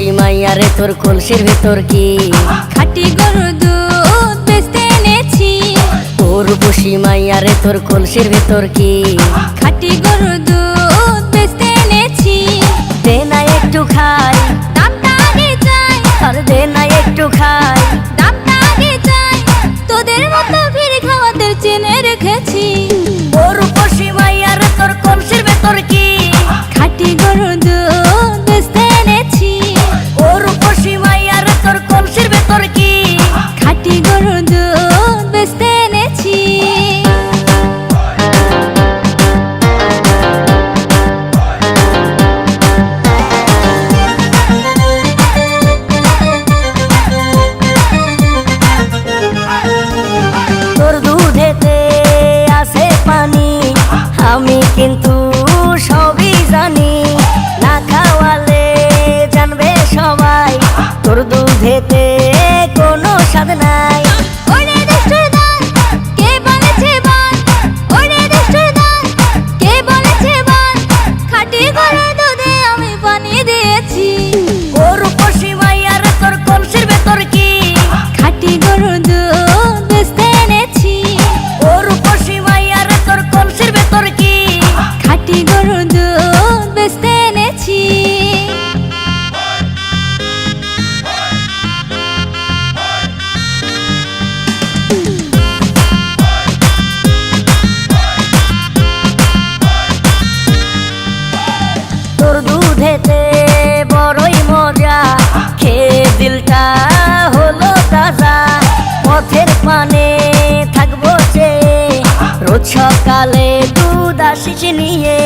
রূপসী মাইয়া রে তোর কলসির ভেতর কি খাঁটি গরুর দুধ বেচতে এনেছি। ও রূপসী মাইয়া রে তোর কলসির ভেতর কি খাঁটি গরুর দুধ বেচতে এনেছি। দে না একটু খাই, দামটা আগে চাই, আর দে না একটু খাই। দামটা আগে চাই, তোদের মতো ভিড় খাওয়াদের চেনে রেখেছি। ও রূপসী মাইয়া রে তোর কলসির ভেতর কি খাঁটি গরুর দুধ বেচতে এনেছি। ও রূপসী মাইয়া রে তোর কলসির ভেতর কি খাঁটি গরুর দুধ বেচতে এনেছি। তোর দুধেতে আছে পানি, আমি কিন্তু সবই জানি। না খাওয়ালে জানবে সবাই তোর দুধেতে কোনো স্বাদ নাই। ওরে দুষ্টুর দল, কে বলেছে বল? ওরে দুষ্টুর দল, কে বলেছে বল? খাঁটি গরুর দুধে আমি পানি দিয়েছি। ও রূপসী মাইয়া রে তোর কলসির ভেতর কি খাঁটি গরুর দুধ বেচতে এনেছি। ও রূপসী মাইয়া রে তোর কলসির ভেতর কি খাঁটি গরুর দুধ বেচতে এনেছি। তোর দুধেতে বড়ই মজা, খেয়ে দিলটা হলো তাজা। পথের পানে থাকবো চেয়ে, রোজ সকালে দুধ আসিস নিয়ে।